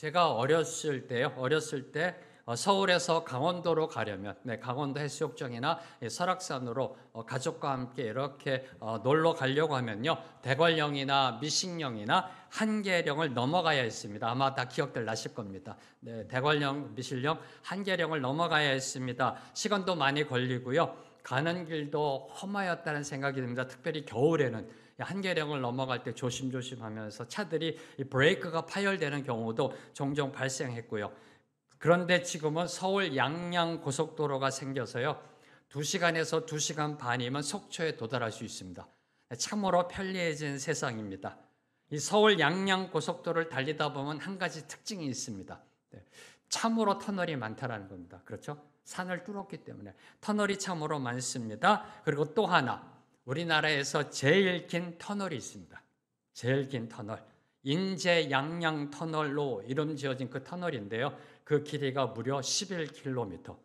제가 어렸을 때 서울에서 강원도로 가려면 강원도 해수욕장이나 설악산으로 가족과 함께 이렇게 놀러 가려고 하면요, 대관령이나 미신령이나 한계령을 넘어가야 했습니다. 아마 다 기억들 나실 겁니다. 대관령, 미신령, 한계령을 넘어가야 했습니다. 시간도 많이 걸리고요, 가는 길도 험하였다는 생각이 듭니다. 특별히 겨울에는 한계령을 넘어갈 때 조심조심하면서 차들이 브레이크가 파열되는 경우도 종종 발생했고요. 그런데 지금은 서울 양양 고속도로가 생겨서요, 2시간에서 2시간 반이면 속초에 도달할 수 있습니다. 참으로 편리해진 세상입니다. 이 서울 양양 고속도로를 달리다 보면 한 가지 특징이 있습니다. 참으로 터널이 많다라는 겁니다. 그렇죠? 산을 뚫었기 때문에 터널이 참으로 많습니다. 그리고 또 하나, 우리나라에서 제일 긴 터널이 있습니다. 제일 긴 터널, 인제 양양 터널로 이름 지어진 그 터널인데요, 그 길이가 무려 11km.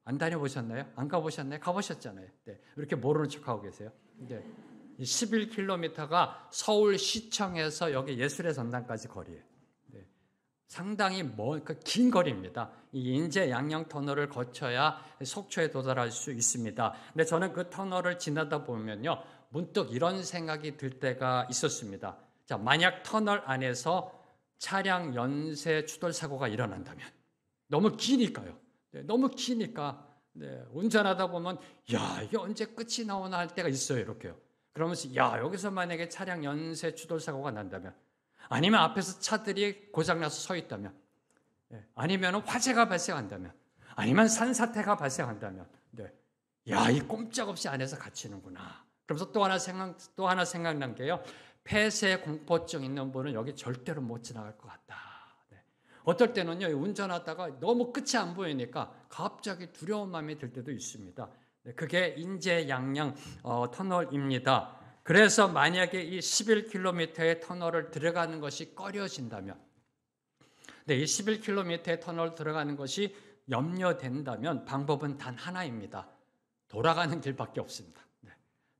안 다녀보셨나요? 안 가보셨나요? 가보셨잖아요. 이렇게 모르는 척하고 계세요. 이 11km가 서울시청에서 여기 예술의 전당까지 거리예요. 상당히 긴 거리입니다. 이 인제 양양 터널을 거쳐야 속초에 도달할 수 있습니다. 근데 저는 그 터널을 지나다 보면요, 문득 이런 생각이 들 때가 있었습니다. 자, 만약 터널 안에서 차량 연쇄 추돌 사고가 일어난다면, 너무 기니까요. 너무 기니까 운전하다 보면 야, 이게 언제 끝이 나오나 할 때가 있어요. 이렇게요. 그러면서 야, 여기서 만약에 차량 연쇄 추돌 사고가 난다면, 아니면 앞에서 차들이 고장나서 서 있다면, 아니면 화재가 발생한다면, 아니면 산사태가 발생한다면, 야, 이 꼼짝없이 안에서 갇히는구나. 그러면서 또 하나 생각난 게요, 폐쇄 공포증 있는 분은 여기 절대로 못 지나갈 것 같다. 어떨 때는요, 운전하다가 너무 끝이 안 보이니까 갑자기 두려운 마음이 들 때도 있습니다. 그게 인제 양양 터널입니다. 그래서 만약에 이 11km의 터널을 들어가는 것이 꺼려진다면, 이 11km의 터널 들어가는 것이 염려된다면 방법은 단 하나입니다. 돌아가는 길밖에 없습니다.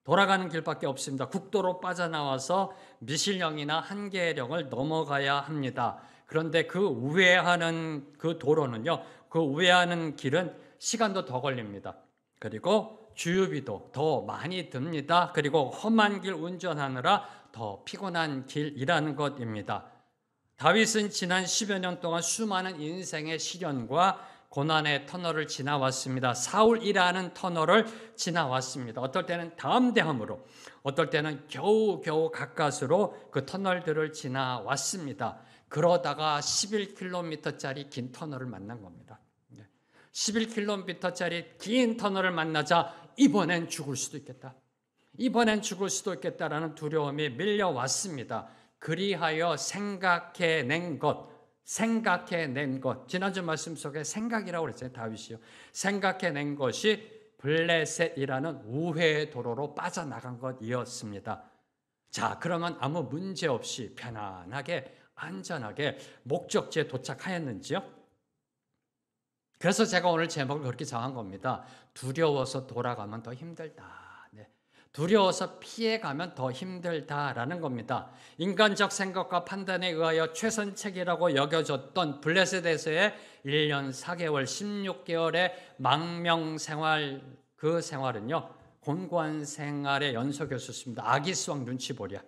돌아가는 길밖에 없습니다. 국도로 빠져나와서 미신령이나 한계령을 넘어가야 합니다. 그런데 그 우회하는 그 도로는요, 그 우회하는 길은 시간도 더 걸립니다. 그리고 주유비도 더 많이 듭니다. 그리고 험한 길 운전하느라 더 피곤한 길이라는 것입니다. 다윗은 지난 10여 년 동안 수많은 인생의 시련과 고난의 터널을 지나왔습니다. 사울이라는 터널을 지나왔습니다. 어떨 때는 담대함으로, 어떨 때는 겨우겨우 가까스로 그 터널들을 지나왔습니다. 그러다가 11km짜리 긴 터널을 만난 겁니다. 11km짜리 긴 터널을 만나자 이번엔 죽을 수도 있겠다. 이번엔 죽을 수도 있겠다라는 두려움이 밀려왔습니다. 그리하여 생각해낸 것. 지난주 말씀 속에 생각이라고 그랬잖아요, 다윗이요. 생각해낸 것이 블레셋이라는 우회의 도로로 빠져나간 것이었습니다. 자, 그러면 아무 문제 없이 편안하게 안전하게 목적지에 도착하였는지요? 그래서 제가 오늘 제목을 그렇게 정한 겁니다. 두려워서 돌아가면 더 힘들다. 두려워서 피해가면 더 힘들다라는 겁니다. 인간적 생각과 판단에 의하여 최선책이라고 여겨졌던 블레셋에서의 1년 4개월, 16개월의 망명 생활, 그 생활은요, 곤고한 생활의 연속이었습니다. 아기수왕 눈치 보랴.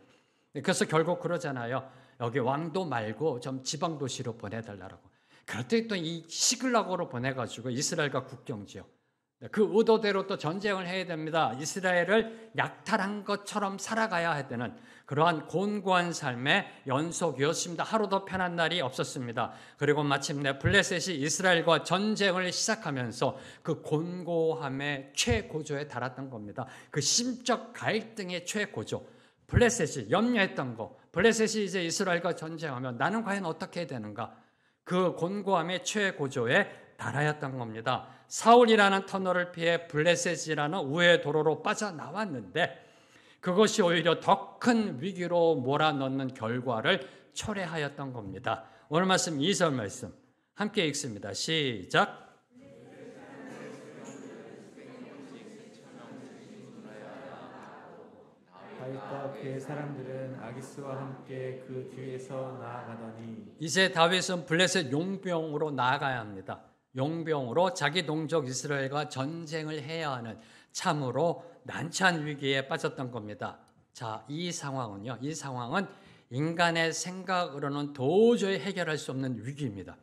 그래서 결국 그러잖아요. 여기 왕도 말고 좀 지방도시로 보내달라고. 그랬더니 또 이 시글락으로 보내가지고 이스라엘과 국경지요. 그 의도대로 또 전쟁을 해야 됩니다. 이스라엘을 약탈한 것처럼 살아가야 되는 그러한 곤고한 삶의 연속이었습니다. 하루도 편한 날이 없었습니다. 그리고 마침내 블레셋이 이스라엘과 전쟁을 시작하면서 그 곤고함의 최고조에 달았던 겁니다. 그 심적 갈등의 최고조. 블레셋이 염려했던 거, 블레셋이 이제 이스라엘과 전쟁하면 나는 과연 어떻게 해야 되는가? 그 곤고함의 최고조에 달하였던 겁니다. 사울이라는 터널을 피해 블레셋이라는 우회 도로로 빠져나왔는데 그것이 오히려 더 큰 위기로 몰아넣는 결과를 초래하였던 겁니다. 오늘 말씀 2절 말씀 함께 읽습니다. 시작. 다윗과 그의 사람들은 아기스와 함께 그 뒤에서 나아가더니 이제 다윗은 블레셋 용병으로 나아가야 합니다. 용병으로 자기 동족 이스라엘과 전쟁을 해야 하는 참으로 난처한 위기에 빠졌던 겁니다. 자, 이 상황은 인간의 생각으로는 도저히 해결할 수 없는 위기입니다.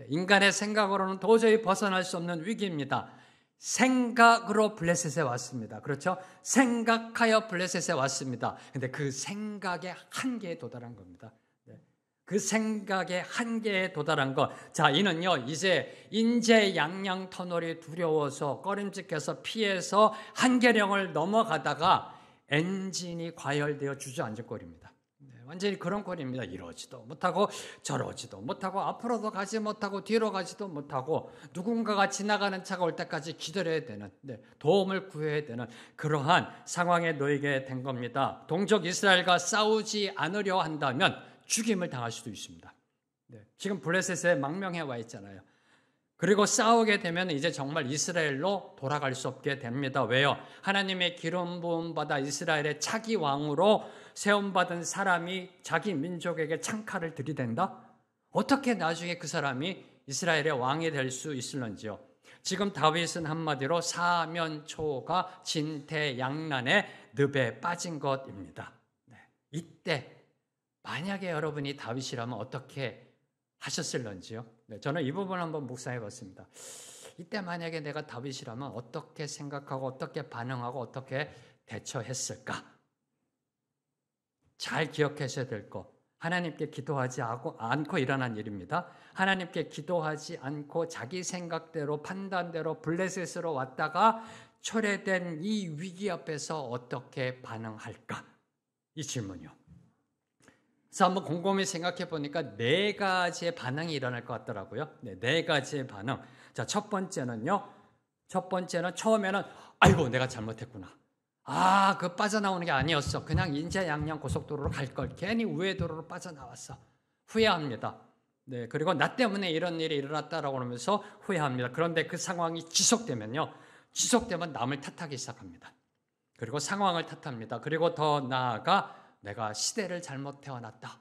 인간의 생각으로는 도저히 벗어날 수 없는 위기입니다. 생각으로 블레셋에 왔습니다. 그렇죠? 생각하여 블레셋에 왔습니다. 근데 그 생각의 한계에 도달한 겁니다. 그 생각의 한계에 도달한 것. 자, 이는요, 이제 인재 양양 터널이 두려워서 꺼림직해서 피해서 한계령을 넘어가다가 엔진이 과열되어 주저앉을 꼴입니다. 완전히 그런 꼴입니다. 이러지도 못하고 저러지도 못하고 앞으로도 가지 못하고 뒤로 가지도 못하고 누군가가 지나가는 차가 올 때까지 기다려야 되는, 도움을 구해야 되는 그러한 상황에 놓이게 된 겁니다. 동족 이스라엘과 싸우지 않으려 한다면 죽임을 당할 수도 있습니다. 지금 블레셋에 망명해 와 있잖아요. 그리고 싸우게 되면 이제 정말 이스라엘로 돌아갈 수 없게 됩니다. 왜요? 하나님의 기름 부음 받아 이스라엘의 차기 왕으로 세움받은 사람이 자기 민족에게 창칼을 들이댄다? 어떻게 나중에 그 사람이 이스라엘의 왕이 될 수 있을런지요? 지금 다윗은 한마디로 사면초가 진퇴양난의 늪에 빠진 것입니다. 이때 만약에 여러분이 다윗이라면 어떻게 하셨을런지요? 저는 이 부분 한번 묵상해 봤습니다. 이때 만약에 내가 다윗이라면 어떻게 생각하고 어떻게 반응하고 어떻게 대처했을까? 잘 기억하셔야 될 거. 하나님께 기도하지 않고 일어난 일입니다. 하나님께 기도하지 않고 자기 생각대로 판단대로 블레셋으로 왔다가 초래된 이 위기 앞에서 어떻게 반응할까? 이 질문이요. 그래서 한번 곰곰이 생각해 보니까 네 가지의 반응이 일어날 것 같더라고요. 네 가지의 반응. 자, 첫 번째는 처음에는 아이고 내가 잘못했구나. 그 빠져나오는 게 아니었어. 그냥 인제 양양 고속도로로 갈 걸. 괜히 우회도로로 빠져나왔어. 후회합니다. 그리고 나 때문에 이런 일이 일어났다라고 하면서 후회합니다. 그런데 그 상황이 지속되면 남을 탓하기 시작합니다. 그리고 상황을 탓합니다. 그리고 더 나아가 내가 시대를 잘못 태어났다.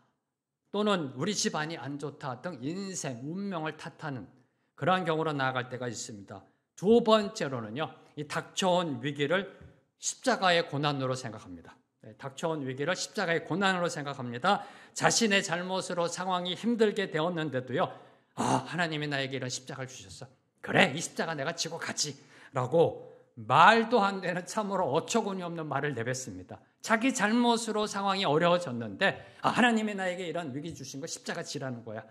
또는 우리 집안이 안 좋다 등 인생, 운명을 탓하는 그러한 경우로 나아갈 때가 있습니다. 두 번째로는요, 이 닥쳐온 위기를 십자가의 고난으로 생각합니다. 닥쳐온 위기를 십자가의 고난으로 생각합니다. 자신의 잘못으로 상황이 힘들게 되었는데도요, 하나님이 나에게 이런 십자가를 주셨어. 그래, 이 십자가 내가 지고 가지. 라고 말도 안 되는 참으로 어처구니 없는 말을 내뱉습니다. 자기 잘못으로 상황이 어려워졌는데 하나님이 나에게 이런 위기 주신 거 십자가 지라는 거야.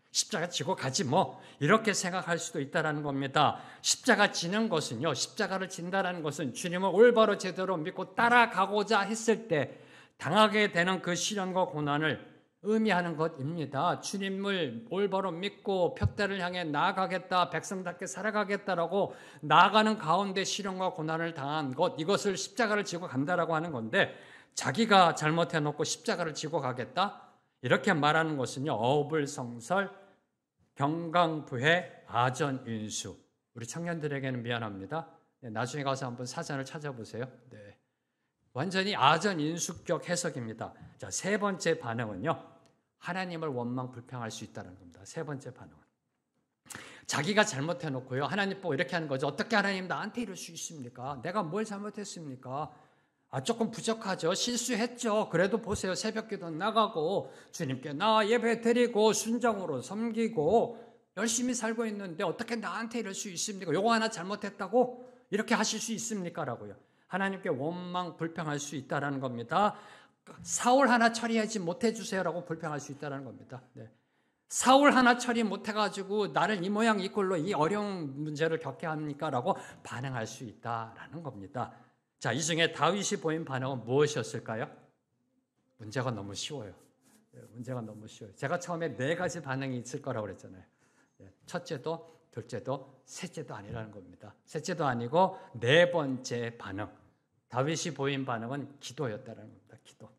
십자가 지고 가지 뭐 이렇게 생각할 수도 있다는 겁니다. 십자가 지는 것은요, 십자가를 진다는 것은 주님을 올바로 제대로 믿고 따라가고자 했을 때 당하게 되는 그 시련과 고난을 의미하는 것입니다. 주님을 올바로 믿고 푯대를 향해 나아가겠다, 백성답게 살아가겠다라고 나아가는 가운데 시련과 고난을 당한 것, 이것을 십자가를 지고 간다라고 하는 건데, 자기가 잘못해놓고 십자가를 지고 가겠다? 이렇게 말하는 것은요, 어불성설, 경강부회, 아전인수. 우리 청년들에게는 미안합니다. 나중에 가서 한번 사전을 찾아보세요. 완전히 아전인수격 해석입니다. 자, 세 번째 반응은요, 하나님을 원망 불평할 수 있다는 겁니다. 세 번째 반응은 자기가 잘못해놓고요, 하나님 보고 이렇게 하는 거죠. 어떻게 하나님 나한테 이럴 수 있습니까? 내가 뭘 잘못했습니까? 조금 부족하죠. 실수했죠. 그래도 보세요. 새벽기도 나가고 주님께 나 예배 드리고 순종으로 섬기고 열심히 살고 있는데 어떻게 나한테 이럴 수 있습니까? 요거 하나 잘못했다고 이렇게 하실 수 있습니까? 라고요. 하나님께 원망 불평할 수 있다는 겁니다. 사울 하나 처리하지 못해 주세요라고 불평할 수 있다는 겁니다. 사울 하나 처리 못해가지고 나를 이 모양 이 꼴로 이 어려운 문제를 겪게 합니까? 라고 반응할 수 있다라는 겁니다. 자, 이 중에 다윗이 보인 반응은 무엇이었을까요? 문제가 너무 쉬워요. 문제가 너무 쉬워요. 제가 처음에 네 가지 반응이 있을 거라고 그랬잖아요. 첫째도, 둘째도, 셋째도 아니라는 겁니다. 셋째도 아니고 네 번째 반응. 다윗이 보인 반응은 기도였다는 겁니다. 기도.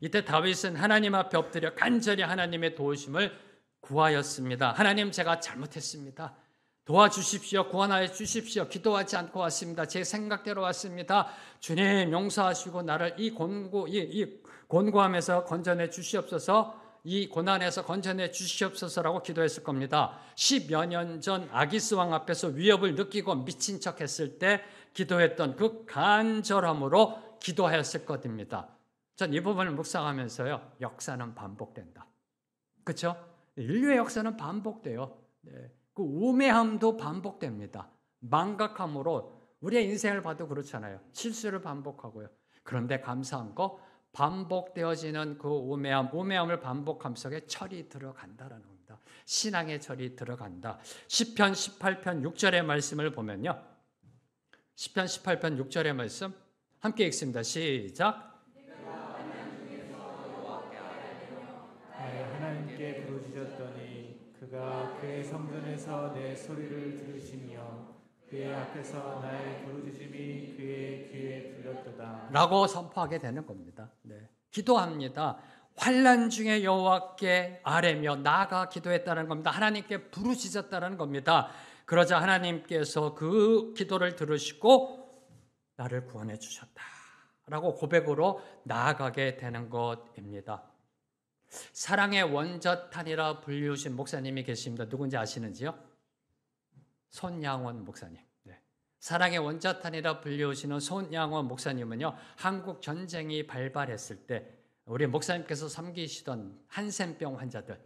이때 다윗은 하나님 앞에 엎드려 간절히 하나님의 도우심을 구하였습니다. 하나님, 제가 잘못했습니다. 도와주십시오. 구원하여 주십시오. 기도하지 않고 왔습니다. 제 생각대로 왔습니다. 주님 용서하시고 나를 이 곤고함에서 건져내 주시옵소서, 이 고난에서 건져내 주시옵소서라고 기도했을 겁니다. 10여 년 전 아기스 왕 앞에서 위협을 느끼고 미친 척 했을 때 기도했던 그 간절함으로 기도하였을 것입니다. 전 이 부분을 묵상하면서요, 역사는 반복된다. 그렇죠? 인류의 역사는 반복돼요. 그 우매함도 반복됩니다. 망각함으로 우리의 인생을 봐도 그렇잖아요. 실수를 반복하고요. 그런데 감사한 거, 반복되어지는 그 우매함을 반복함 속에 철이 들어간다라는 겁니다. 신앙의 철이 들어간다. 시편 18편 6절의 말씀을 보면요, 시편 18편 6절의 말씀 함께 읽습니다. 시작. 하나님께 부르짖었더니 그가 그의 성전에서 내 소리를 들으시며 그의 앞에서 나의 부르짖음이 그의 귀에 들렸도다 라고 선포하게 되는 겁니다. 기도합니다. 환난 중에 여호와께 아뢰며 나아가 기도했다는 겁니다. 하나님께 부르짖었다는 겁니다. 그러자 하나님께서 그 기도를 들으시고 나를 구원해 주셨다 라고 고백으로 나아가게 되는 것입니다. 사랑의 원저탄이라 불리우신 목사님이 계십니다. 누군지 아시는지요? 손양원 목사님. 사랑의 원자탄이라 불리우시는 손양원 목사님은요, 한국 전쟁이 발발했을 때 우리 목사님께서 섬기시던 한센병 환자들,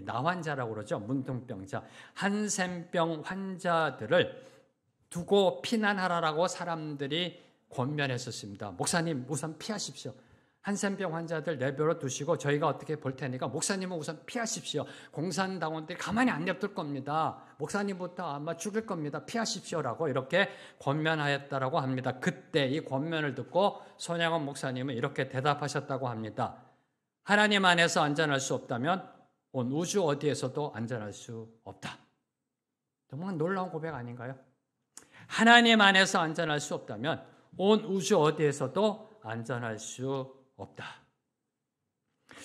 나환자라고 그러죠. 문둥병자. 한센병 환자들을 두고 피난하라라고 사람들이 권면했었습니다. 목사님 우선 피하십시오. 한센병 환자들 내버려 두시고 저희가 어떻게 볼 테니까 목사님은 우선 피하십시오. 공산당원들이 가만히 안 냅둘 겁니다. 목사님부터 아마 죽일 겁니다. 피하십시오라고 이렇게 권면하였다라고 합니다. 그때 이 권면을 듣고 손양원 목사님은 이렇게 대답하셨다고 합니다. 하나님 안에서 안전할 수 없다면 온 우주 어디에서도 안전할 수 없다. 정말 놀라운 고백 아닌가요? 하나님 안에서 안전할 수 없다면 온 우주 어디에서도 안전할 수 없다.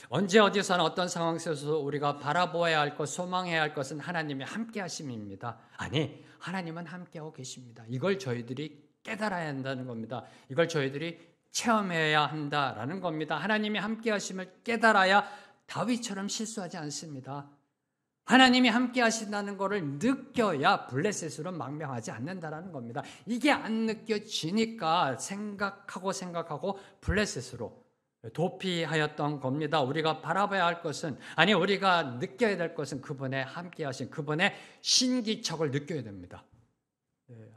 언제 어디서나 어떤 상황 속에서 우리가 바라보아야 할 것, 소망해야 할 것은 하나님의 함께 하심입니다. 아니, 하나님은 함께하고 계십니다. 이걸 저희들이 깨달아야 한다는 겁니다. 이걸 저희들이 체험해야 한다라는 겁니다. 하나님이 함께 하심을 깨달아야 다윗처럼 실수하지 않습니다. 하나님이 함께 하신다는 것을 느껴야 블레셋으로 망명하지 않는다라는 겁니다. 이게 안 느껴지니까 생각하고 블레셋으로 도피하였던 겁니다. 우리가 바라봐야 할 것은, 아니 우리가 느껴야 될 것은 그분의 함께 하신 그분의 신기척을 느껴야 됩니다.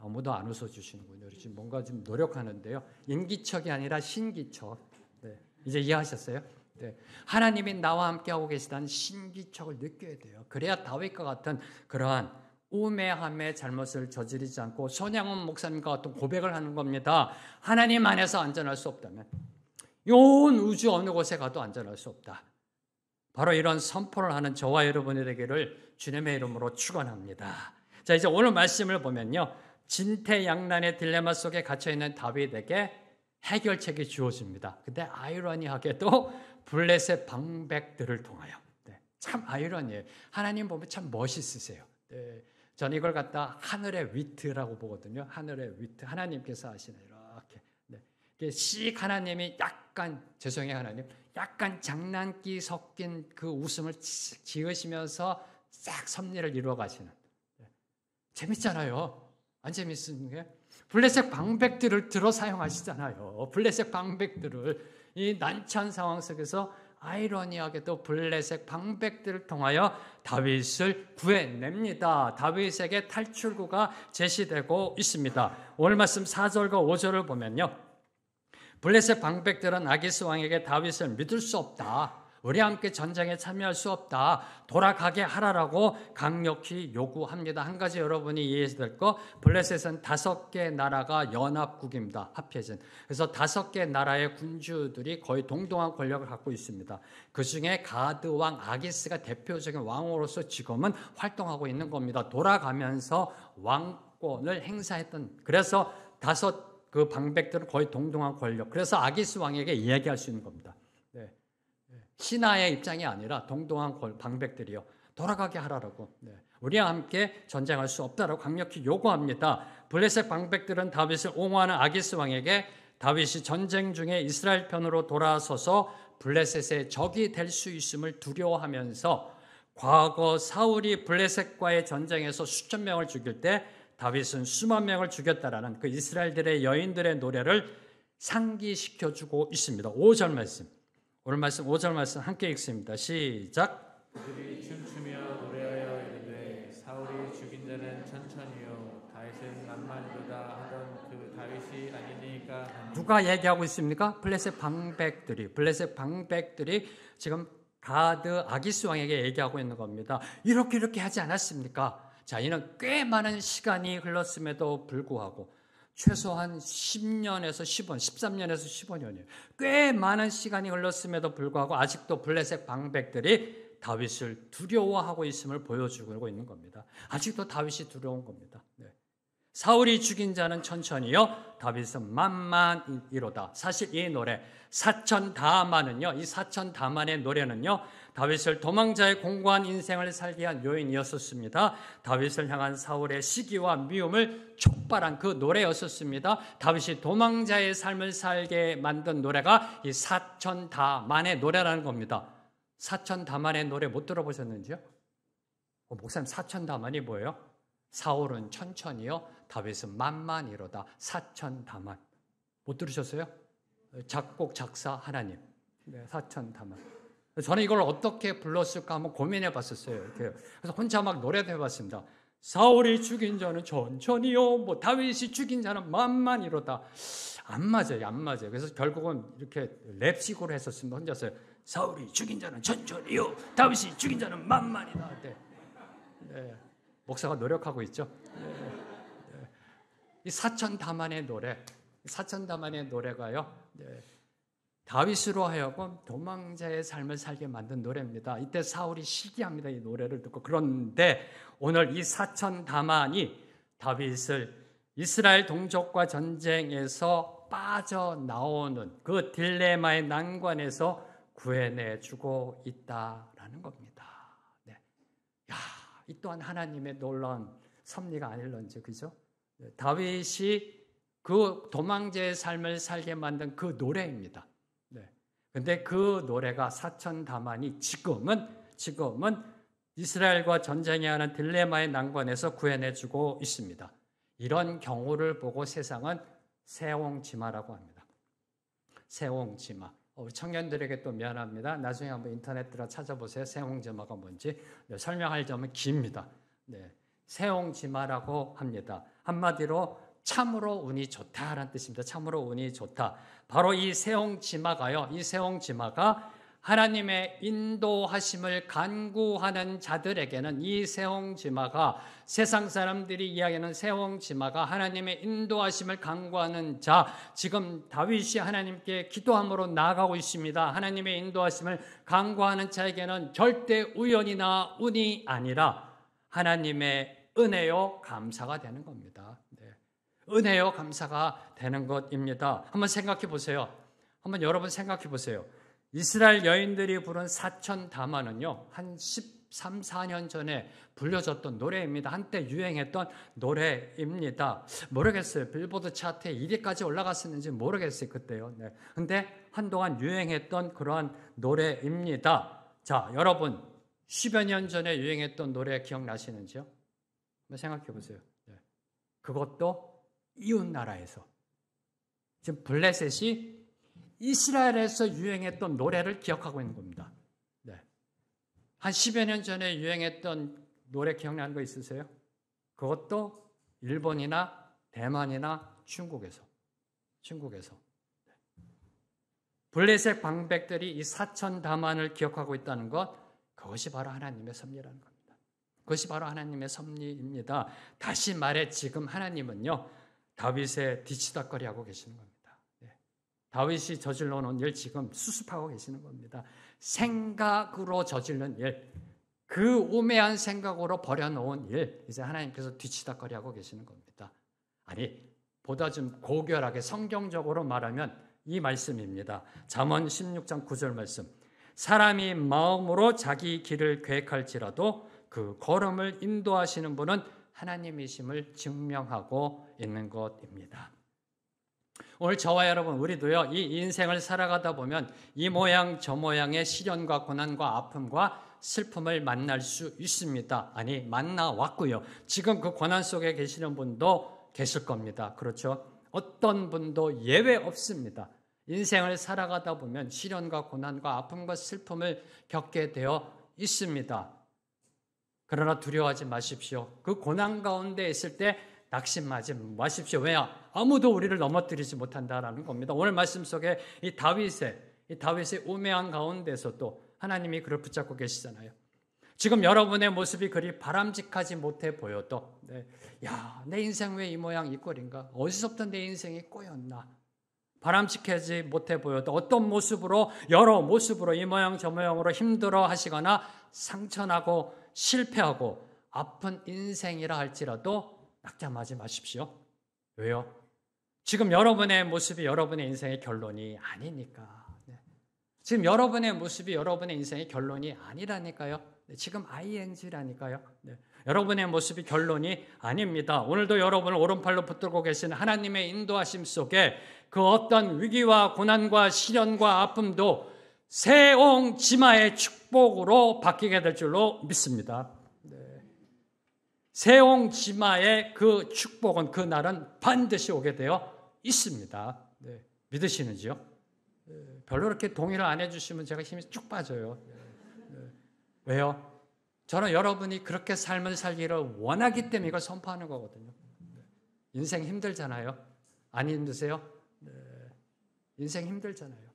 아무도 안 웃어주시는군요. 지금 뭔가 좀 노력하는데요. 인기척이 아니라 신기척. 이제 이해하셨어요? 하나님이 나와 함께하고 계시다는 신기척을 느껴야 돼요. 그래야 다윗과 같은 그러한 우매함의 잘못을 저지르지 않고 손양원 목사님과 같은 고백을 하는 겁니다. 하나님 안에서 안전할 수 없다면 온 우주 어느 곳에 가도 안전할 수 없다. 바로 이런 선포를 하는 저와 여러분이 되기를 주님의 이름으로 축원합니다. 자, 이제 오늘 말씀을 보면요, 진퇴양난의 딜레마 속에 갇혀있는 다윗에게 해결책이 주어집니다. 근데 아이러니하게도 블레셋 방백들을 통하여. 참 아이러니해요. 하나님 보면 참 멋있으세요. 저는 이걸 갖다 하늘의 위트라고 보거든요. 하늘의 위트. 하나님께서 하시는 이렇게 씩 하나님이 약간, 죄송해요 하나님, 약간 장난기 섞인 그 웃음을 지으시면서 싹 섭리를 이루어 가시는. 재밌잖아요. 안 재밌는 게? 블레셋 방백들을 들어 사용하시잖아요. 블레셋 방백들을 이 난처한 상황 속에서 아이러니하게도 블레셋 방백들을 통하여 다윗을 구해냅니다. 다윗에게 탈출구가 제시되고 있습니다. 오늘 말씀 4절과 5절을 보면요, 블레셋 방백들은 아기스 왕에게 다윗을 믿을 수 없다, 우리 함께 전쟁에 참여할 수 없다, 돌아가게 하라라고 강력히 요구합니다. 한 가지 여러분이 이해해야 될 거, 블레셋은 5개 나라가 연합국입니다. 합해진. 그래서 5개 나라의 군주들이 거의 동등한 권력을 갖고 있습니다. 그중에 가드 왕 아기스가 대표적인 왕으로서 지금은 활동하고 있는 겁니다. 돌아가면서 왕권을 행사했던, 그래서 5 그 방백들은 거의 동등한 권력. 그래서 아기스 왕에게 이야기할 수 있는 겁니다. 신하의 입장이 아니라 동등한 방백들이요, 돌아가게 하라라고. 우리와 함께 전쟁할 수 없다라고 강력히 요구합니다. 블레셋 방백들은 다윗을 옹호하는 아기스 왕에게 다윗이 전쟁 중에 이스라엘 편으로 돌아서서 블레셋의 적이 될 수 있음을 두려워하면서 과거 사울이 블레셋과의 전쟁에서 수천 명을 죽일 때 다윗은 수만 명을 죽였다라는 그 이스라엘들의 여인들의 노래를 상기시켜주고 있습니다. 5절 말씀, 오늘 말씀 5절 말씀 함께 읽습니다. 시작. 그들이 춤추며 노래하여 이르되 사울이 죽인 자는 천천히요 다윗은 만만이로다 하던 그 다윗이 아니니까 하니. 누가 얘기하고 있습니까? 블레셋 방백들이 지금 가드 아기스 왕에게 얘기하고 있는 겁니다. 이렇게 하지 않았습니까? 자, 이는 꽤 많은 시간이 흘렀음에도 불구하고 최소한 10년에서 15년, 13년에서 15년이에요. 꽤 많은 시간이 흘렀음에도 불구하고 아직도 블레셋 방백들이 다윗을 두려워하고 있음을 보여주고 있는 겁니다. 아직도 다윗이 두려운 겁니다. 네. 사울이 죽인 자는 천천히요 다윗은 만만이로다. 사실 이 노래 사천다만은요, 이 사천다만의 노래는요 다윗을 도망자의 공고한 인생을 살게 한 요인이었었습니다. 다윗을 향한 사울의 시기와 미움을 촉발한 그 노래였었습니다. 다윗이 도망자의 삶을 살게 만든 노래가 이 사천다만의 노래라는 겁니다. 사천다만의 노래 못 들어보셨는지요? 목사님, 사천다만이 뭐예요? 사울은 천천히요 다윗은 만만이로다. 사천다만 못 들으셨어요? 작곡 작사 하나님. 네, 사천다만. 저는 이걸 어떻게 불렀을까 한번 고민해 봤었어요. 그래서 혼자 막 노래도 해봤습니다. 사울이 죽인 자는 천천히요, 뭐 다윗이 죽인 자는 만만이로다. 안 맞아요. 그래서 결국은 이렇게 랩식으로 했었습니다. 혼자서요. 사울이 죽인 자는 천천히요, 다윗이 죽인 자는 만만이다. 네. 목사가 노력하고 있죠. 네. 이 사천다만의 노래가요. 네. 다윗으로 하여금 도망자의 삶을 살게 만든 노래입니다. 이때 사울이 시기합니다. 이 노래를 듣고. 그런데 오늘 이 사천다만이 다윗을 이스라엘 동족과 전쟁에서 빠져나오는 그 딜레마의 난관에서 구해내주고 있다라는 겁니다. 네. 야, 이 또한 하나님의 놀라운 섭리가 아닐런지, 그죠? 다윗이 그 도망자의 삶을 살게 만든 그 노래입니다. 네. 근데 그 노래가 사천다만이 지금은 이스라엘과 전쟁해야 하는 딜레마의 난관에서 구해내주고 있습니다. 이런 경우를 보고 세상은 세옹지마라고 합니다. 세옹지마. 우리 청년들에게 또 미안합니다. 나중에 한번 인터넷 들어 찾아보세요. 세옹지마가 뭔지. 네, 설명할 점은 깁니다. 네, 세옹지마라고 합니다. 한마디로 참으로 운이 좋다라는 뜻입니다. 참으로 운이 좋다. 바로 이 세옹지마가 하나님의 인도하심을 간구하는 자들에게는 이 세옹지마가, 세상 사람들이 이야기하는 세옹지마가 하나님의 인도하심을 간구하는 자, 지금 다윗이 하나님께 기도함으로 나아가고 있습니다. 하나님의 인도하심을 간구하는 자에게는 절대 우연이나 운이 아니라 하나님의 은혜요 감사가 되는 겁니다. 네. 은혜요 감사가 되는 것입니다. 한번 생각해 보세요. 여러분 생각해 보세요. 이스라엘 여인들이 부른 사천다만은요, 한 13, 14년 전에 불려졌던 노래입니다. 한때 유행했던 노래입니다. 모르겠어요. 빌보드 차트에 1위까지 올라갔었는지 모르겠어요. 그때요. 네. 근데 한동안 유행했던 그러한 노래입니다. 자, 여러분 10여 년 전에 유행했던 노래 기억나시는지요? 한번 생각해 보세요. 네. 그것도 이웃나라에서. 지금 블레셋이 이스라엘에서 유행했던 노래를 기억하고 있는 겁니다. 네. 한 10여 년 전에 유행했던 노래 기억나는 거 있으세요? 그것도 일본이나 대만이나 중국에서. 네. 블레셋 방백들이 이 사천다만을 기억하고 있다는 것, 그것이 바로 하나님의 섭리라는 겁니다. 그것이 바로 하나님의 섭리입니다. 다시 말해 지금 하나님은요, 다윗의 뒤치다거리하고 계시는 겁니다. 다윗이 저질러 놓은 일 지금 수습하고 계시는 겁니다. 생각으로 저지른 일, 그 우매한 생각으로 버려놓은 일, 이제 하나님께서 뒤치다거리하고 계시는 겁니다. 아니, 보다 좀 고결하게 성경적으로 말하면 이 말씀입니다. 잠언 16장 9절 말씀. 사람이 마음으로 자기 길을 계획할지라도 그 걸음을 인도하시는 분은 하나님이심을 증명하고 있는 것입니다. 오늘 저와 여러분 우리도요, 이 인생을 살아가다 보면 이 모양 저 모양의 시련과 고난과 아픔과 슬픔을 만날 수 있습니다. 아니, 만나왔고요. 지금 그 고난 속에 계시는 분도 계실 겁니다. 그렇죠? 어떤 분도 예외 없습니다. 인생을 살아가다 보면 시련과 고난과 아픔과 슬픔을 겪게 되어 있습니다. 그러나 두려워하지 마십시오. 그 고난 가운데 있을 때 낙심하지 마십시오. 왜냐? 아무도 우리를 넘어뜨리지 못한다라는 겁니다. 오늘 말씀 속에 이 다윗의 우매한 가운데서도 하나님이 그를 붙잡고 계시잖아요. 지금 여러분의 모습이 그리 바람직하지 못해 보여도 내 인생 왜 이 모양 이 꼴인가? 어디서부터 내 인생이 꼬였나? 바람직하지 못해 보여도 어떤 모습으로 여러 모습으로 이 모양 저 모양으로 힘들어 하시거나 상처나고 실패하고 아픈 인생이라 할지라도 낙담하지 마십시오. 왜요? 지금 여러분의 모습이 여러분의 인생의 결론이 아니니까. 지금 여러분의 모습이 여러분의 인생의 결론이 아니라니까요. 지금 ing라니까요. 여러분의 모습이 결론이 아닙니다. 오늘도 여러분을 오른팔로 붙들고 계신 하나님의 인도하심 속에 그 어떤 위기와 고난과 시련과 아픔도 세옹지마의 축복으로 바뀌게 될 줄로 믿습니다. 세옹지마의 그 축복은 그 날은 반드시 오게 되어 있습니다. 믿으시는지요? 별로 그렇게 동의를 안 해주시면 제가 힘이 쭉 빠져요. 왜요? 저는 여러분이 그렇게 삶을 살기를 원하기 때문에 이걸 선포하는 거거든요. 인생 힘들잖아요. 안 힘드세요? 인생 힘들잖아요.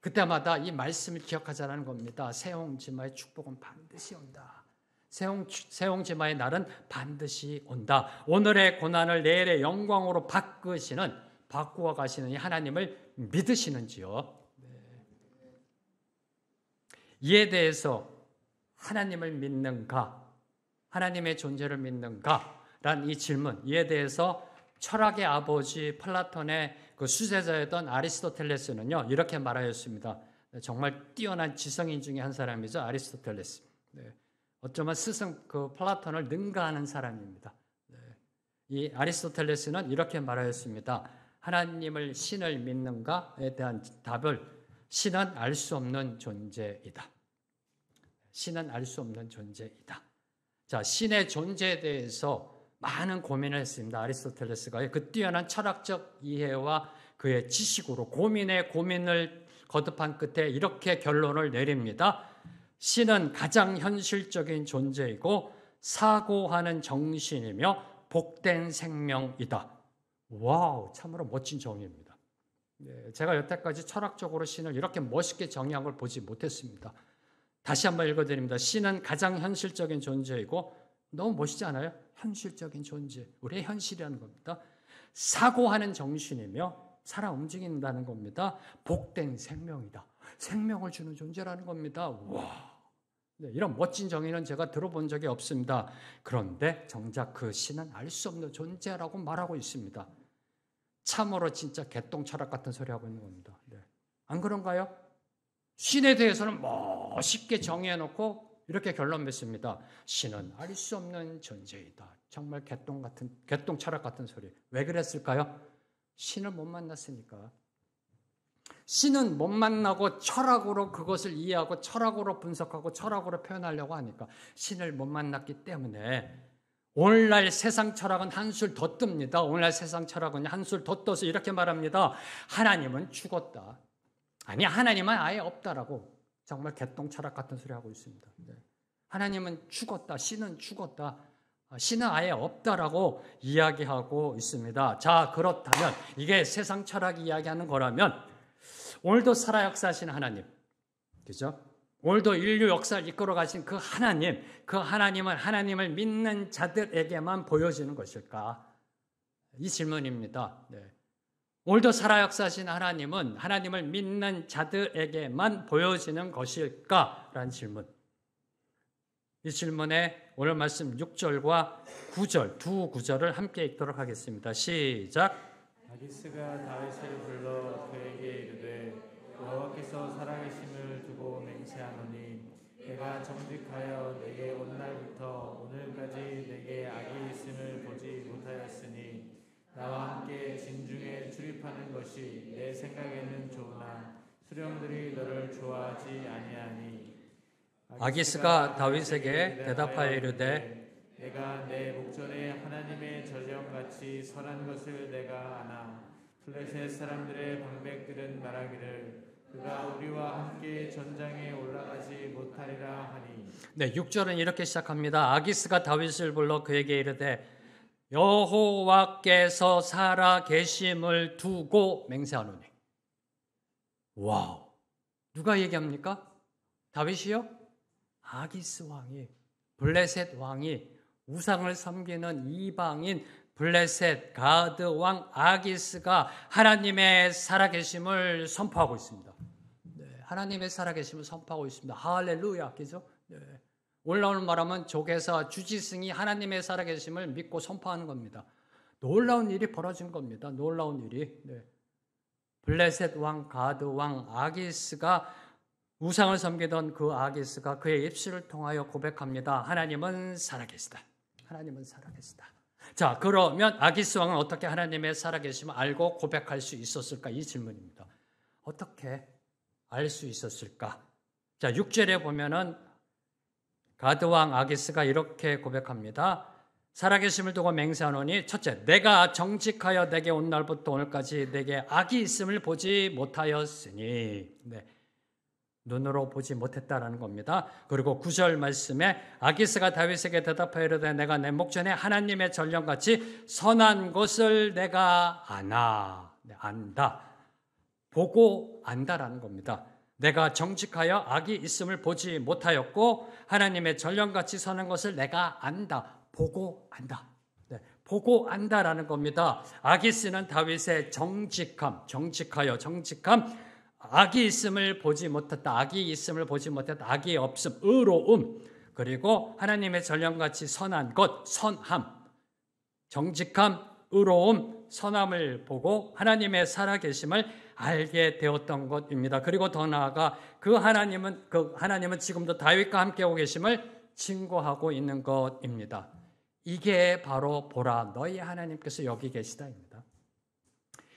그때마다 이 말씀을 기억하자는 겁니다. 세옹지마의 축복은 반드시 온다. 세옹지마의 날은 반드시 온다. 오늘의 고난을 내일의 영광으로 바꾸어 가시는 이 하나님을 믿으시는지요? 이에 대해서 하나님을 믿는가? 하나님의 존재를 믿는가? 라는 이 질문, 이에 대해서 철학의 아버지 플라톤의 그 수제자였던 아리스토텔레스는요, 이렇게 말하였습니다. 정말 뛰어난 지성인 중에 한 사람이죠, 아리스토텔레스. 어쩌면 스승 그 플라톤을 능가하는 사람입니다. 이 아리스토텔레스는 이렇게 말하였습니다. 하나님을 신을 믿는가에 대한 답을 신은 알 수 없는 존재이다. 신은 알 수 없는 존재이다. 자, 신의 존재에 대해서 많은 고민을 했습니다. 아리스토텔레스가 그 뛰어난 철학적 이해와 그의 지식으로 고민을 거듭한 끝에 이렇게 결론을 내립니다. 신은 가장 현실적인 존재이고 사고하는 정신이며 복된 생명이다. 와우, 참으로 멋진 정의입니다. 제가 여태까지 철학적으로 신을 이렇게 멋있게 정의한 걸 보지 못했습니다. 다시 한번 읽어드립니다. 신은 가장 현실적인 존재이고, 너무 멋있지 않아요? 현실적인 존재, 우리의 현실이라는 겁니다. 사고하는 정신이며 살아 움직인다는 겁니다. 복된 생명이다. 생명을 주는 존재라는 겁니다. 와, 이런 멋진 정의는 제가 들어본 적이 없습니다. 그런데 정작 그 신은 알 수 없는 존재라고 말하고 있습니다. 참으로 진짜 개똥 철학 같은 소리 하고 있는 겁니다. 안 그런가요? 신에 대해서는 멋있게 정의해놓고 이렇게 결론 맺습니다. 신은 알 수 없는 존재이다. 정말 개똥 철학 같은 소리. 왜 그랬을까요? 신을 못 만났으니까. 신은 못 만나고 철학으로 그것을 이해하고 철학으로 분석하고 철학으로 표현하려고 하니까 신을 못 만났기 때문에 오늘날 세상 철학은 한술 더 뜹니다. 오늘날 세상 철학은 한술 더 떠서 이렇게 말합니다. 하나님은 죽었다. 아니, 하나님은 아예 없다라고 정말 개똥 철학 같은 소리 하고 있습니다. 하나님은 죽었다. 신은 죽었다. 신은 아예 없다라고 이야기하고 있습니다. 자, 그렇다면 이게 세상 철학이 이야기하는 거라면 오늘도 살아 역사하신 하나님, 그죠? 오늘도 인류 역사를 이끌어 가신 그 하나님은 하나님을 믿는 자들에게만 보여지는 것일까? 이 질문입니다. 오늘도 살아 역사하신 하나님은 하나님을 믿는 자들에게만 보여지는 것일까? 라는 질문. 이 질문에 오늘 말씀 6절과 9절, 두 구절을 함께 읽도록 하겠습니다. 시작. 아기스가 다윗을 불러 그에게 이르되 여호와께서 살아계심을 두고 맹세하노니 내가 정직하여 내게 온 날부터 오늘까지 내게 악이 있음을 보지 못하였으니 나와 함께 진중에 출입하는 것이 내 생각에는 좋으나 수령들이 너를 좋아하지 아니하니. 아기스가 다윗에게 대답하여 이르되 내가 내 목전에 하나님의 전령같이 선한 것을 내가 아나 블레셋 사람들의 방백들은 말하기를 그가 우리와 함께 전장에 올라가지 못하리라 하니. 네, 6절은 이렇게 시작합니다. 아기스가 다윗을 불러 그에게 이르되 여호와께서 살아 계심을 두고 맹세하노니. 와우. 누가 얘기합니까? 다윗이요? 아기스 왕이, 블레셋 왕이, 우상을 섬기는 이방인 블레셋 가드 왕 아기스가 하나님의 살아계심을 선포하고 있습니다. 네, 하나님의 살아계심을 선포하고 있습니다. 할렐루야, 그죠? 네. 올라오는 말하면 족에서 주지승이 하나님의 살아계심을 믿고 선포하는 겁니다. 놀라운 일이 벌어진 겁니다. 놀라운 일이. 네. 블레셋 왕 가드 왕 아기스가 우상을 섬기던 그 아기스가 그의 입술을 통하여 고백합니다. 하나님은 살아계시다. 하나님은 살아계시다. 자, 그러면 아기스 왕은 어떻게 하나님의 살아계심을 알고 고백할 수 있었을까? 이 질문입니다. 어떻게 알 수 있었을까? 자, 6절에 보면은 가드 왕 아기스가 이렇게 고백합니다. 살아계심을 두고 맹세하노니 첫째, 내가 정직하여 내게 온 날부터 오늘까지 내게 악이 있음을 보지 못하였으니. 네. 눈으로 보지 못했다라는 겁니다. 그리고 9절 말씀에 아기스가 다윗에게 대답하여 이르되 내가 내 목전에 하나님의 전령같이 선한 것을 내가 아나. 네, 안다. 보고 안다라는 겁니다. 내가 정직하여 악이 있음을 보지 못하였고 하나님의 전령같이 선한 것을 내가 안다. 보고 안다. 네, 보고 안다라는 겁니다. 아기스는 다윗의 정직함, 정직하여 정직함, 악이 있음을 보지 못했다. 악이 있음을 보지 못했다. 악이 없음, 의로움, 그리고 하나님의 전령같이 선한 것, 선함, 정직함, 의로움, 선함을 보고 하나님의 살아계심을 알게 되었던 것입니다. 그리고 더 나아가 그 하나님은 지금도 다윗과 함께하고 계심을 증거하고 있는 것입니다. 이게 바로 보라 너희 하나님께서 여기 계시다입니다.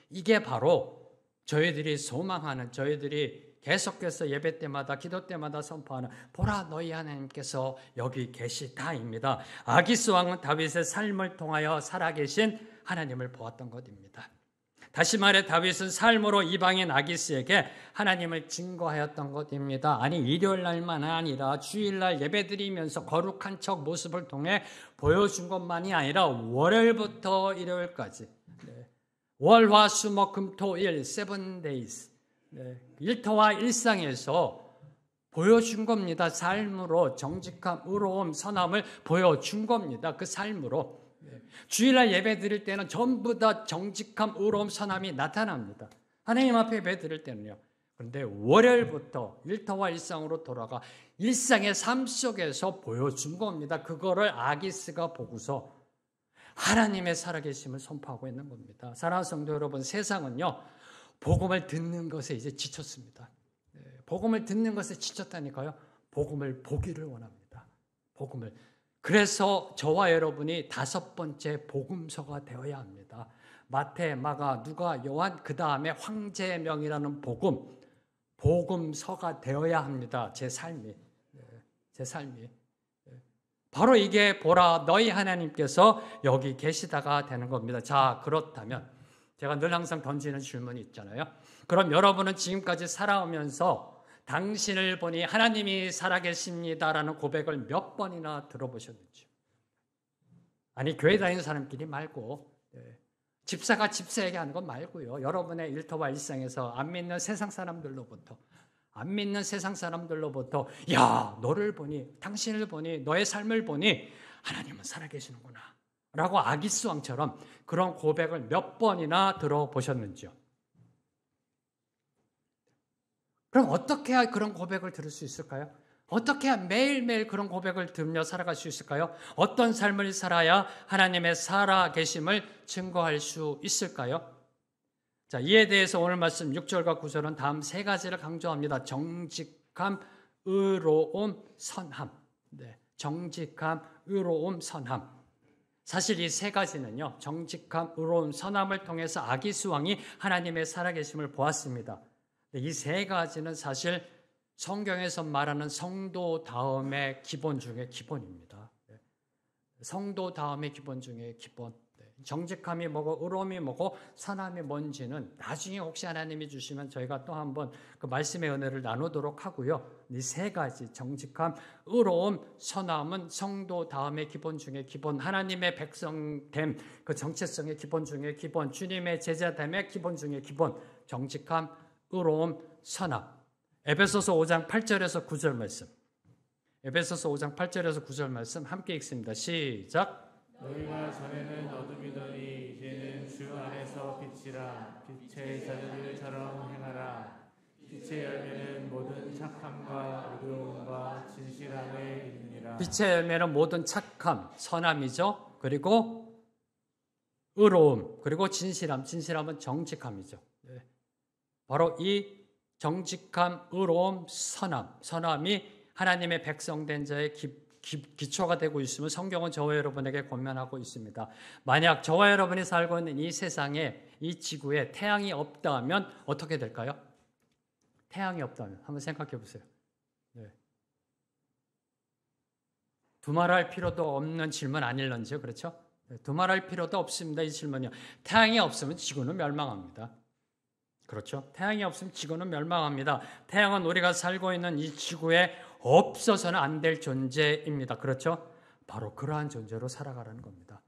이게 바로 저희들이 소망하는, 저희들이 계속해서 예배 때마다 기도 때마다 선포하는 보라 너희 하나님께서 여기 계시다입니다. 아기스 왕은 다윗의 삶을 통하여 살아계신 하나님을 보았던 것입니다. 다시 말해 다윗은 삶으로 이방인 아기스에게 하나님을 증거하였던 것입니다. 아니 일요일 날만 아니라 주일날 예배드리면서 거룩한 척 모습을 통해 보여준 것만이 아니라 월요일부터 일요일까지 월, 화, 수, 목, 금, 토, 일, 7 days. 네, 일터와 일상에서 보여준 겁니다. 삶으로 정직함, 의로움, 선함을 보여준 겁니다. 그 삶으로. 네. 주일날 예배 드릴 때는 전부 다 정직함, 의로움, 선함이 나타납니다. 하나님 앞에 예배 드릴 때는요. 그런데 월요일부터 일터와 일상으로 돌아가 일상의 삶 속에서 보여준 겁니다. 그거를 아기스가 보고서 하나님의 살아계심을 선포하고 있는 겁니다. 사랑하는 성도 여러분, 세상은요 복음을 듣는 것에 이제 지쳤습니다. 복음을 듣는 것에 지쳤다니까요. 복음을 보기를 원합니다. 복음을. 그래서 저와 여러분이 5번째 복음서가 되어야 합니다. 마태, 마가, 누가, 요한, 그 다음에 황제명이라는 복음서가 되어야 합니다. 제 삶이. 바로 이게 보라 너희 하나님께서 여기 계시다가 되는 겁니다. 자, 그렇다면 제가 늘 항상 던지는 질문이 있잖아요. 그럼 여러분은 지금까지 살아오면서 당신을 보니 하나님이 살아계십니다라는 고백을 몇 번이나 들어보셨는지요? 아니 교회 다니는 사람끼리 말고 집사가 집사에게 하는 건 말고요. 여러분의 일터와 일상에서 안 믿는 세상 사람들로부터 야, 너를 보니, 당신을 보니, 너의 삶을 보니 하나님은 살아계시는구나 라고 아기스 왕처럼 그런 고백을 몇 번이나 들어보셨는지요? 그럼 어떻게 해야 그런 고백을 들을 수 있을까요? 어떻게 해야 매일매일 그런 고백을 들으며 살아갈 수 있을까요? 어떤 삶을 살아야 하나님의 살아계심을 증거할 수 있을까요? 자, 이에 대해서 오늘 말씀 6절과 9절은 다음 3가지를 강조합니다. 정직함, 의로움, 선함. 네, 정직함, 의로움, 선함. 사실 이 세 가지는요, 정직함, 의로움, 선함을 통해서 아기수왕이 하나님의 살아계심을 보았습니다. 이 세 가지는 사실 성경에서 말하는 성도 다음의 기본 중에 기본입니다. 성도 다음의 기본 중에 기본. 정직함이 뭐고 의로움이 뭐고 선함이 뭔지는 나중에 혹시 하나님이 주시면 저희가 또 한번 그 말씀의 은혜를 나누도록 하고요. 이 세 가지 정직함, 의로움, 선함은 성도 다음의 기본 중에 기본, 하나님의 백성됨 그 정체성의 기본 중에 기본, 주님의 제자됨의 기본 중에 기본, 정직함, 의로움, 선함. 에베소서 5장 8절에서 9절 말씀. 에베소서 5장 8절에서 9절 말씀 함께 읽습니다. 시작. 너희가 전에는 어둠이더니 이제는 주 안에서 빛이라. 빛의 자녀들처럼 행하라. 빛의 열매는 모든 착함과 의로움과 진실함에 있느니라. 빛의 열매는 모든 착함, 선함이죠. 그리고 의로움, 그리고 진실함. 진실함은 정직함이죠. 네. 바로 이 정직함, 의로움, 선함. 선함이 하나님의 백성된 자의 기초가 되고 있으면 성경은 저와 여러분에게 권면하고 있습니다. 만약 저와 여러분이 살고 있는 이 세상에, 이 지구에 태양이 없다면 어떻게 될까요? 태양이 없다면 한번 생각해 보세요. 네. 두말할 필요도 없는 질문 아닐런지요, 그렇죠? 네. 두말할 필요도 없습니다. 이 질문이요. 태양이 없으면 지구는 멸망합니다. 그렇죠? 태양이 없으면 지구는 멸망합니다. 태양은 우리가 살고 있는 이 지구에 없어서는 안 될 존재입니다. 그렇죠? 바로 그러한 존재로 살아가라는 겁니다.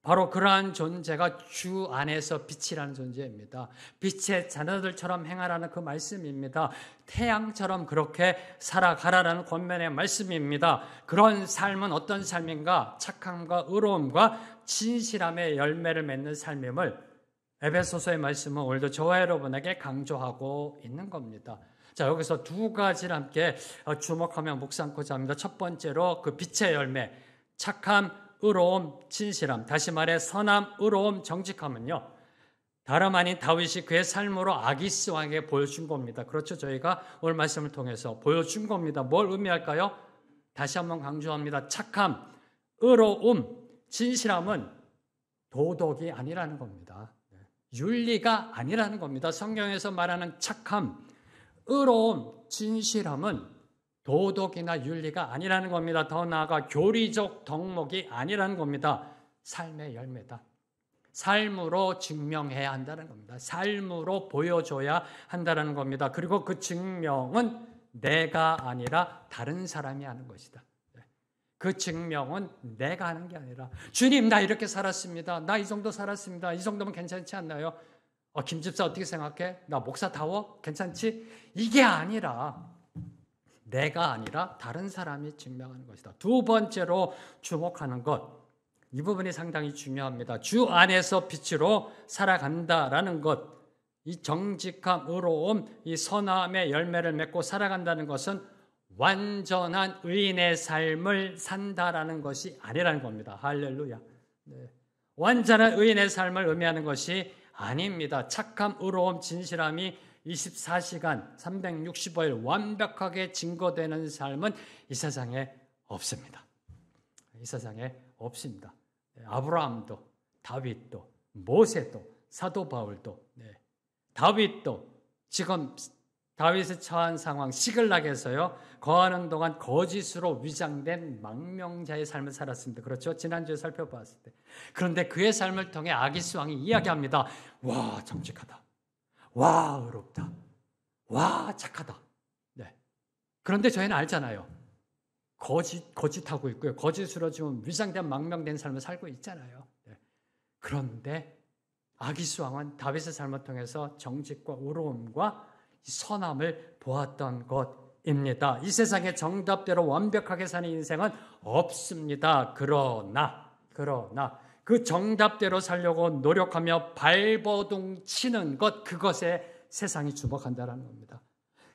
바로 그러한 존재가 주 안에서 빛이라는 존재입니다. 빛의 자녀들처럼 행하라는 그 말씀입니다. 태양처럼 그렇게 살아가라는 권면의 말씀입니다. 그런 삶은 어떤 삶인가? 착함과 의로움과 진실함의 열매를 맺는 삶임을 에베소서의 말씀은 오늘도 저와 여러분에게 강조하고 있는 겁니다. 자, 여기서 두 가지를 함께 주목하며 묵상하고자 합니다. 첫 번째로 그 빛의 열매, 착함, 의로움, 진실함. 다시 말해 선함, 의로움, 정직함은요, 다름 아닌 다윗이 그의 삶으로 아기스 왕에게 보여준 겁니다. 그렇죠? 저희가 오늘 말씀을 통해서 보여준 겁니다. 뭘 의미할까요? 다시 한번 강조합니다. 착함, 의로움, 진실함은 도덕이 아니라는 겁니다. 윤리가 아니라는 겁니다. 성경에서 말하는 착함, 의로움, 진실함은 도덕이나 윤리가 아니라는 겁니다. 더 나아가 교리적 덕목이 아니라는 겁니다. 삶의 열매다. 삶으로 증명해야 한다는 겁니다. 삶으로 보여줘야 한다는 겁니다. 그리고 그 증명은 내가 아니라 다른 사람이 하는 것이다. 그 증명은 내가 하는 게 아니라 주님 나 이렇게 살았습니다. 나 이 정도 살았습니다. 이 정도면 괜찮지 않나요? 김 집사 어떻게 생각해? 나 목사다워? 괜찮지? 이게 아니라 내가 아니라 다른 사람이 증명하는 것이다. 두 번째로 주목하는 것, 이 부분이 상당히 중요합니다. 주 안에서 빛으로 살아간다라는 것, 이 정직함, 의로움, 이 선함의 열매를 맺고 살아간다는 것은 완전한 의인의 삶을 산다라는 것이 아니라는 겁니다. 할렐루야. 네. 완전한 의인의 삶을 의미하는 것이 아닙니다. 착함, 의로움, 진실함이 24시간 365일 완벽하게 증거되는 삶은 이 세상에 없습니다. 이 세상에 없습니다. 아브라함도, 다윗도, 모세도, 사도 바울도, 다윗도 지금 다윗의 처한 상황 시글락에서요 거하는 동안 거짓으로 위장된 망명자의 삶을 살았습니다. 그렇죠? 지난주에 살펴봤을 때. 그런데 그의 삶을 통해 아기스 왕이 이야기합니다. 와 정직하다. 와 의롭다. 와 착하다. 네. 그런데 저희는 알잖아요. 거짓하고 있고요. 거짓으로 지금 위장된 망명된 삶을 살고 있잖아요. 네. 그런데 아기스 왕은 다윗의 삶을 통해서 정직과 의로움과 선함을 보았던 것입니다. 이 세상에 정답대로 완벽하게 사는 인생은 없습니다. 그러나 그 정답대로 살려고 노력하며 발버둥 치는 것, 그것에 세상이 주목한다는 겁니다.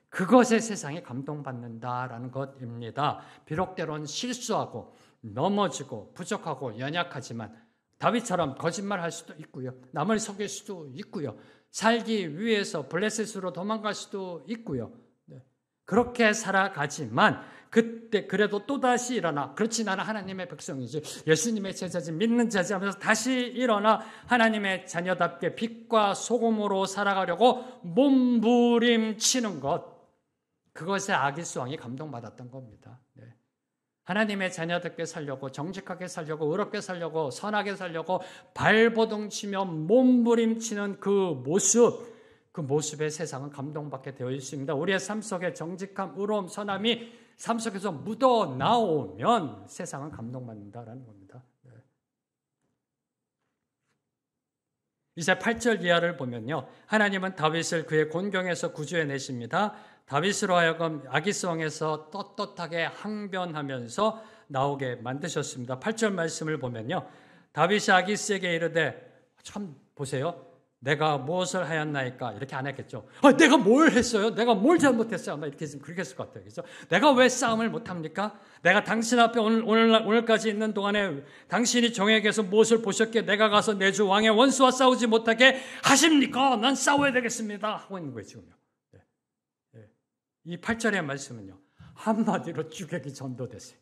그것에 세상이 감동받는다라는 것입니다. 비록 때론 실수하고 넘어지고 부족하고 연약하지만 다윗처럼 거짓말할 수도 있고요. 남을 속일 수도 있고요. 살기 위해서 블레셋으로 도망갈 수도 있고요. 그렇게 살아가지만 그때 그래도 또다시 일어나, 그렇지 나는 하나님의 백성이지, 예수님의 제자지, 믿는 자지 하면서 다시 일어나 하나님의 자녀답게 빛과 소금으로 살아가려고 몸부림치는 것, 그것에 아기수왕이 감동받았던 겁니다. 네. 하나님의 자녀답게 살려고, 정직하게 살려고, 의롭게 살려고, 선하게 살려고 발버둥치며 몸부림치는 그 모습에 세상은 감동받게 되어 있습니다. 우리의 삶 속에 정직함, 의로움, 선함이 삶 속에서 묻어 나오면 세상은 감동받는다라는 겁니다. 네. 이제 8절 이하를 보면요, 하나님은 다윗을 그의 곤경에서 구주해 내십니다. 다윗으로 하여금 아기스왕에서 떳떳하게 항변하면서 나오게 만드셨습니다. 8절 말씀을 보면요, 다윗이 아기스에게 이르되, 참 보세요, 내가 무엇을 하였나이까? 이렇게 안 했겠죠. 내가 뭘 했어요? 내가 뭘 잘못했어요? 아마 이렇게 지금 그렇게 했을 것 같아요. 그죠? 내가 왜 싸움을 못합니까? 내가 당신 앞에 오늘까지 있는 동안에 당신이 종에게서 무엇을 보셨기에 내가 가서 내 주 왕의 원수와 싸우지 못하게 하십니까? 난 싸워야 되겠습니다. 하고 있는 거예요, 지금요. 네. 네. 이 8절의 말씀은요, 한마디로 주객이 전도됐어요.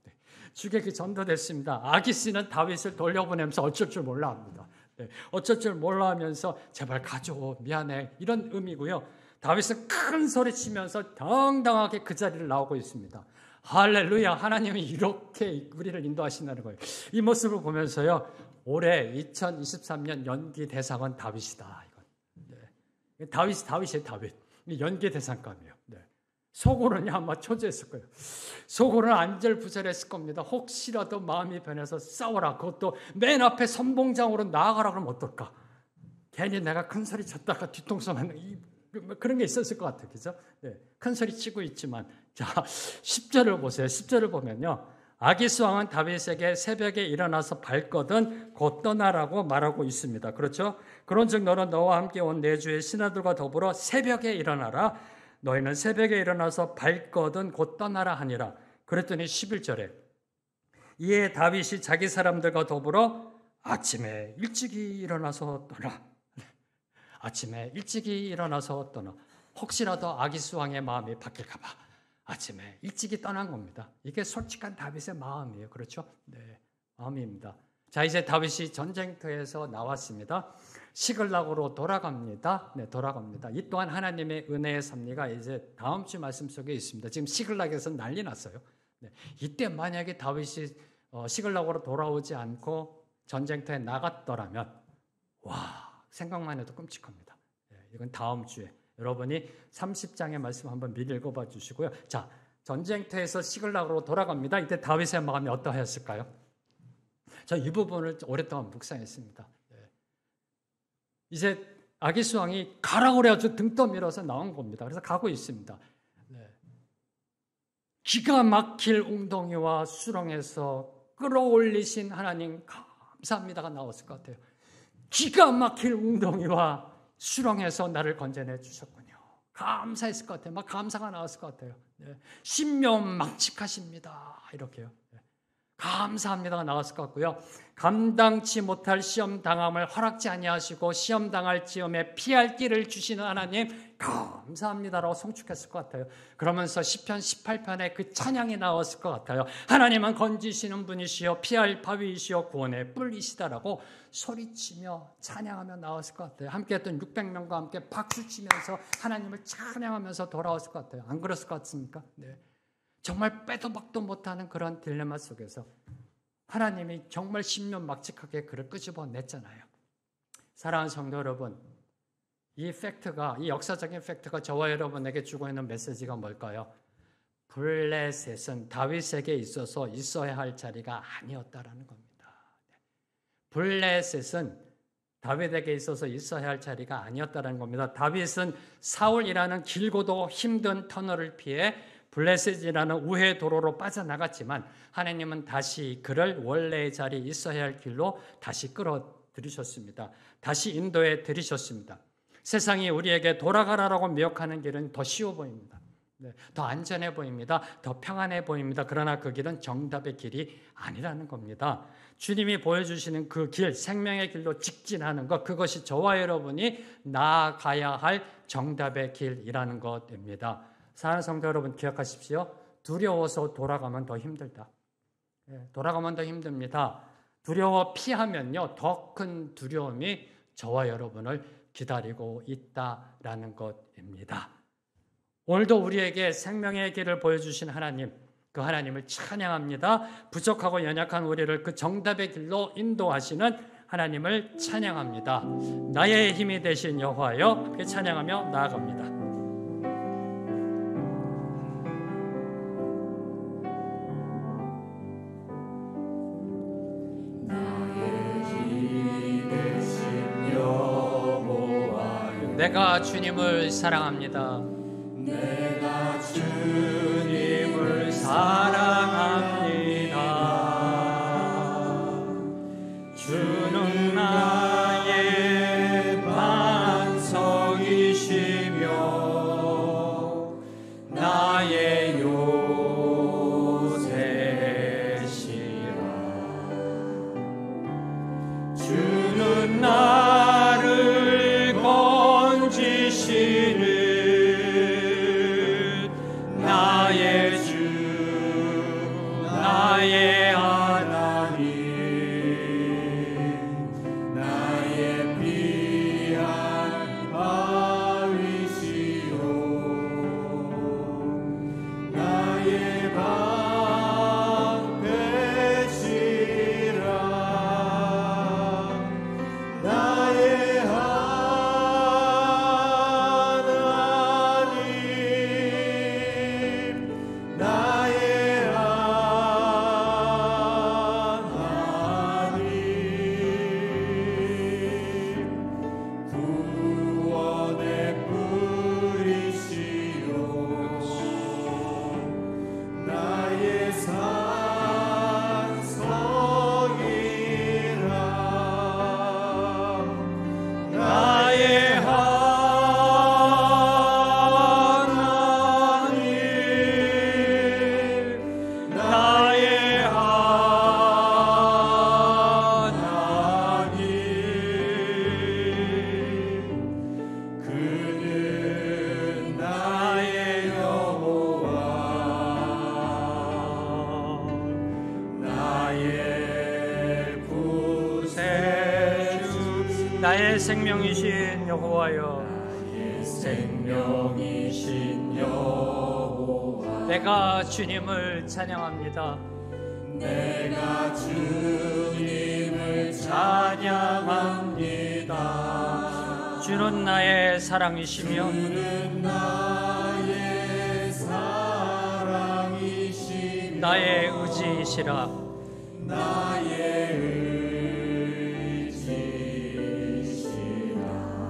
네. 주객이 전도됐습니다. 아기스는 다윗을 돌려보내면서 어쩔 줄 몰라 합니다. 네, 어쩔 줄 몰라 하면서 제발 가줘, 미안해, 이런 의미고요. 다윗은 큰 소리 치면서 당당하게 그 자리를 나오고 있습니다. 할렐루야, 하나님이 이렇게 우리를 인도하신다는 거예요. 이 모습을 보면서요, 올해 2023년 연기 대상은 다윗이다. 이건. 네. 다윗이에요, 다윗. 연기 대상감이에요. 네. 속으로는 아마 초조했을 거예요. 속으로는 안절부절했을 겁니다. 혹시라도 마음이 변해서 싸워라. 그것도 맨 앞에 선봉장으로 나아가라 그러면 어떨까? 괜히 내가 큰 소리 쳤다가 뒤통수 맞는 그런 게 있었을 것 같아요. 그죠? 네. 큰 소리 치고 있지만. 자, 10절을 보세요. 10절을 보면요, 아기스 왕은 다윗에게 새벽에 일어나서 밟거든 곧 떠나라고 말하고 있습니다. 그렇죠? 그런즉 너는 너와 함께 온 내 주의 신하들과 더불어 새벽에 일어나라. 너희는 새벽에 일어나서 밟거든 곧 떠나라 하니라. 그랬더니 11절에 이에 다윗이 자기 사람들과 더불어 아침에 일찍이 일어나서 떠나. 아침에 일찍이 일어나서 떠나. 혹시라도 아기스 왕의 마음이 바뀔까 봐 아침에 일찍이 떠난 겁니다. 이게 솔직한 다윗의 마음이에요. 그렇죠? 네, 마음입니다. 자, 이제 다윗이 전쟁터에서 나왔습니다. 시글락으로 돌아갑니다. 네, 돌아갑니다. 이 또한 하나님의 은혜의 섭리가 이제 다음 주 말씀 속에 있습니다. 지금 시글락에서 난리 났어요. 네, 이때 만약에 다윗이 시글락으로 돌아오지 않고 전쟁터에 나갔더라면, 와, 생각만 해도 끔찍합니다. 네, 이건 다음 주에 여러분이 30장의 말씀 한번 미리 읽어봐 주시고요. 자, 전쟁터에서 시글락으로 돌아갑니다. 이때 다윗의 마음이 어떠하였을까요? 저 이 부분을 오랫동안 묵상했습니다. 이제 아기스 왕이 가라고 그래가지고 등 떠밀어서 나온 겁니다. 그래서 가고 있습니다. 네. 기가 막힐 웅덩이와 수렁에서 끌어올리신 하나님 감사합니다가 나왔을 것 같아요. 기가 막힐 웅덩이와 수렁에서 나를 건져내 주셨군요. 감사했을 것 같아요. 막 감사가 나왔을 것 같아요. 네. 신명망측하십니다. 이렇게요. 네. 감사합니다가 나왔을 것 같고요. 감당치 못할 시험 당함을 허락지 아니하시고 시험 당할 즈음에 피할 길을 주시는 하나님 감사합니다라고 송축했을 것 같아요. 그러면서 시편 18편에 그 찬양이 나왔을 것 같아요. 하나님은 건지시는 분이시여 피할 바위이시여 구원의 뿔이시다라고 소리치며 찬양하며 나왔을 것 같아요. 함께했던 600명과 함께 박수치면서 하나님을 찬양하면서 돌아왔을 것 같아요. 안 그랬을 것 같습니까? 네. 정말 빼도 박도 못하는 그런 딜레마 속에서 하나님이 정말 신명막측하게 그를 끄집어냈잖아요. 사랑하는 성도 여러분, 이 역사적인 팩트가 저와 여러분에게 주고 있는 메시지가 뭘까요? 블레셋은 다윗에게 있어서 있어야 할 자리가 아니었다라는 겁니다. 블레셋은 다윗에게 있어서 있어야 할 자리가 아니었다는 겁니다. 다윗은 사울이라는 길고도 힘든 터널을 피해 블레셋이라는 우회 도로로 빠져나갔지만 하나님은 다시 그를 원래의 자리에 있어야 할 길로 다시 끌어들이셨습니다. 다시 인도해 들이셨습니다. 세상이 우리에게 돌아가라라고 미혹하는 길은 더 쉬워 보입니다. 네, 더 안전해 보입니다. 더 평안해 보입니다. 그러나 그 길은 정답의 길이 아니라는 겁니다. 주님이 보여주시는 그 길, 생명의 길로 직진하는 것, 그것이 저와 여러분이 나아가야 할 정답의 길이라는 것입니다. 사랑하는 성도 여러분, 기억하십시오. 두려워서 돌아가면 더 힘들다. 돌아가면 더 힘듭니다. 두려워 피하면요, 더 큰 두려움이 저와 여러분을 기다리고 있다라는 것입니다. 오늘도 우리에게 생명의 길을 보여주신 하나님, 그 하나님을 찬양합니다. 부족하고 연약한 우리를 그 정답의 길로 인도하시는 하나님을 찬양합니다. 나의 힘이 되신 여호와여, 찬양하며 나아갑니다. 내가 주님을 사랑합니다. 내가 주님을 사랑합니다. 주는 나의 반석이시며 나의 요새시라. 주는 나를 건지시는 나의 주, 나의 하나님, 나의 귀한 바위시오, 나의 방패시라, 나의 나의 생명이신 여호와여, 나의 생명이신 여호와, 내가 주님을 찬양합니다. 내가 주님을 찬양합니다. 주는 나의 사랑이시며 주는 나의 사랑이시며 나의 의지이시라. 나의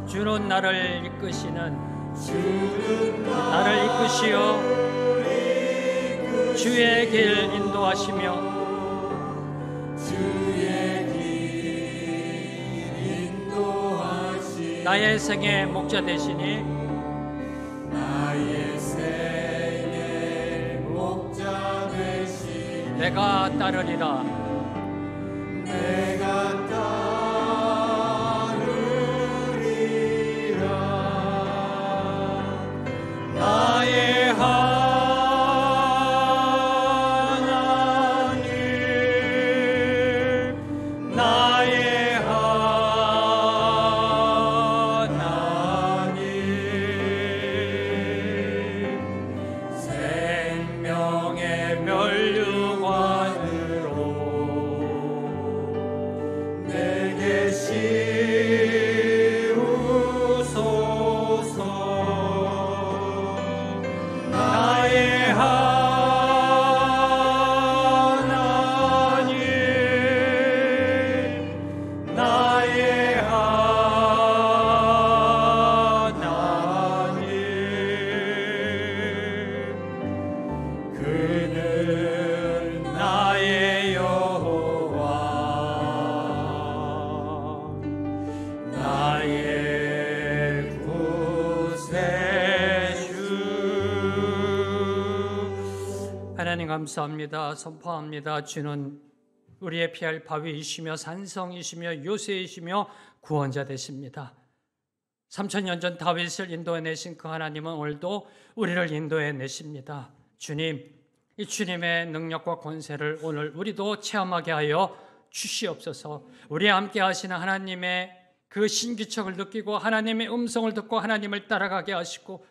주는 나를 이끄시는 주는 나를 이끄시어 주의 길 인도하시며 주의 길 인도하시며 나의 생의 목자 되시니 나의 생의 목자 되시니 내가 따르리라. 내가 나의 하나님, 나의 하나님, 생명의 면류관으로 내게 씌우소서. 나의 하나님, 나의 하나님, 그는 나의 여호와, 나의 구세주. 하나님 감사합니다. 선포합니다. 주는 우리의 피할 바위이시며 산성이시며 요새이시며 구원자 되십니다. 3000년 전 다윗을 인도해내신 그 하나님은 오늘도 우리를 인도해내십니다. 주님, 이 주님의 능력과 권세를 오늘 우리도 체험하게 하여 주시옵소서. 우리와 함께 하시는 하나님의 그 신기척을 느끼고 하나님의 음성을 듣고 하나님을 따라가게 하시고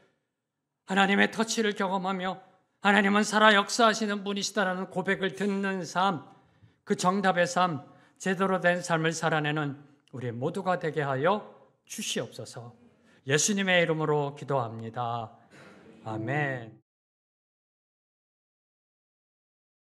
하나님의 터치를 경험하며 하나님은 살아 역사하시는 분이시다라는 고백을 듣는 삶, 그 정답의 삶, 제대로 된 삶을 살아내는 우리 모두가 되게 하여 주시옵소서. 예수님의 이름으로 기도합니다. 아멘.